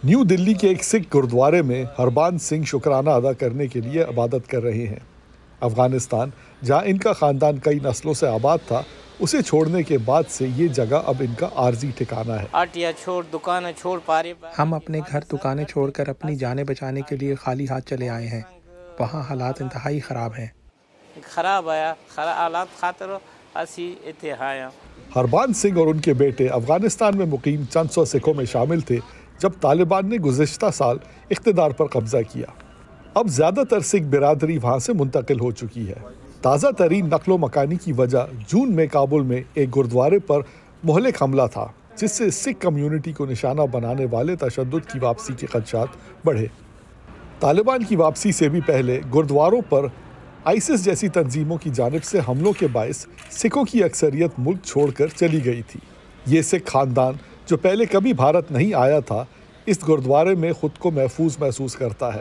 New دلی کے ایک سکھ گردوارے میں ہربانس سنگھ شکرانہ ادا کرنے کے لیے عبادت کر رہے ہیں۔ افغانستان جہاں ان کا خاندان کئی نسلوں سے آباد تھا، اسے چھوڑنے کے بعد سے یہ جگہ اب ان کا عارضی ٹھکانہ ہے۔ ہم اپنے گھر دکانیں چھوڑ کر اپنی جانیں بچانے کے لیے خالی ہاتھ چلے آئے ہیں۔ وہاں حالات انتہائی خراب ہیں۔ ہربانس سنگھ اور ان کے بیٹے افغانستان میں مقیم چند سو سکھوں میں شامل تھے جب طالبان نے گزشتہ سال اقتدار پر قبضہ کیا۔ اب زیادہ تر سکھ برادری وہاں سے منتقل ہو چکی ہے۔ تازہ ترین نقل و مکانی کی وجہ جون میں کابل میں ایک گردوارے پر مہلک حملہ تھا، جس سے سکھ کمیونٹی کو نشانہ بنانے والے تشدد کی واپسی کے خدشات بڑھے۔ طالبان کی واپسی سے بھی پہلے گردواروں پر آئیسس جیسی تنظیموں کی جانب سے حملوں کے باعث سکھوں کی اکثریت ملک چھوڑ کر چلی گئی تھی۔ یہ سکھ خاندان جو پہلے کبھی بھارت نہیں آیا تھا، اس گردوارے میں خود کو محفوظ محسوس کرتا ہے۔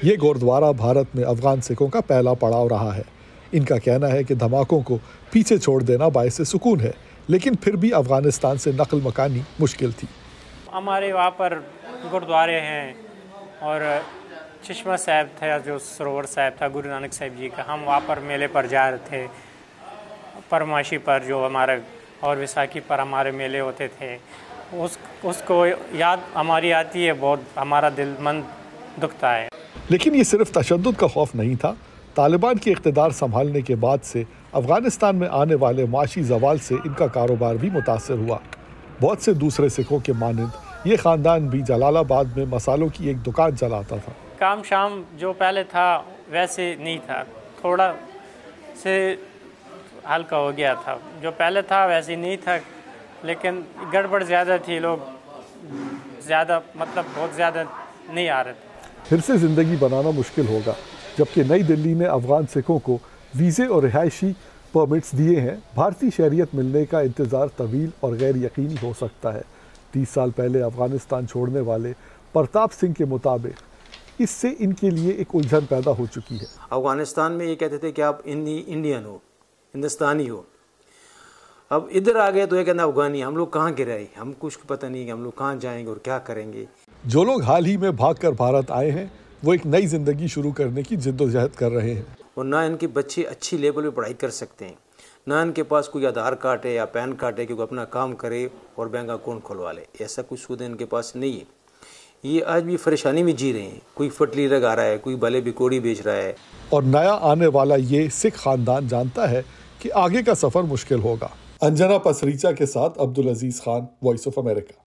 یہ گردوارہ بھارت میں افغان سکھوں کا پہلا پڑاؤ رہا ہے۔ ان کا کہنا ہے کہ دھماکوں کو پیچھے چھوڑ دینا باعث سکون ہے، لیکن پھر بھی افغانستان سے نقل مکانی مشکل تھی۔ ہمارے وہاں پر گردوارے ہیں اور چشمہ صاحب تھا، جو سروور صاحب تھا گرو نانک صاحب جی کا، ہم وہاں پر میلے پر جا رہے تھے، پرماشی پر جو ہمارے اور ویساکھی پر ہمارے میلے ہوتے تھے، اس کو یاد ہماری آتی ہے، بہت ہمارا دل من دکھتا ہے۔ لیکن یہ صرف تشدد کا خوف نہیں تھا۔ طالبان کی اقتدار سنبھالنے کے بعد سے افغانستان میں آنے والے معاشی زوال سے ان کا کاروبار بھی متاثر ہوا۔ بہت سے دوسرے سکھوں کے مانند یہ خاندان بھی جلال آباد میں مسالوں کی ایک دکان چلاتا تھا۔ کام شام جو پہلے تھا ویسے نہیں تھا، تھوڑا سے ہلکا ہو گیا تھا۔ جو پہلے تھا ویسے نہیں تھا، لیکن گڑبڑ زیادہ تھی، لوگ زیادہ بہت زیادہ نہیں آ رہے تھے۔ پھر سے زندگی بنانا مشکل ہوگا، جبکہ نئی دلی نے افغان سکھوں کو ویزے اور رہائشی پرمٹس دیے ہیں۔ بھارتی شہریت ملنے کا انتظار طویل اور غیر یقینی ہو سکتا ہے۔ 30 سال پہلے افغانستان چھوڑنے والے پرتاپ سنگھ کے مطابق اس سے ان کے لیے ایک الجھن پیدا ہو چکی ہے۔ افغانستان میں یہ کہتے تھے کہ آپ انڈین ہو، ہندوستانی ہو، اب ادھر آ گئے تو یہ کہنا افغانی، ہم لوگ کہاں گرائے، ہم کچھ پتہ نہیں کہ ہم لوگ کہاں جائیں گے اور کیا کریں گے۔ جو لوگ حال ہی میں بھاگ کر بھارت آئے ہیں، وہ ایک نئی زندگی شروع کرنے کی جد و جہد کر رہے ہیں۔ اور نہ ان کے بچے اچھی لیول پہ پڑھائی کر سکتے ہیں، نہ ان کے پاس کوئی آدھار کارڈ ہے یا پین کارڈ ہے کہ وہ اپنا کام کرے اور بینک اکاؤنٹ کھلوا لے، ایسا کچھ سود ان کے پاس نہیں ہے۔ یہ آج بھی پریشانی میں جی رہے ہیں، کوئی فٹلی لگا رہا ہے، کوئی بالے بکوڑی بیچ رہا ہے۔ اور نیا آنے والا یہ سکھ خاندان جانتا ہے کہ آگے کا سفر مشکل ہوگا۔ انجنا پسریچا کے ساتھ Abdul Aziz Khan, voice of America.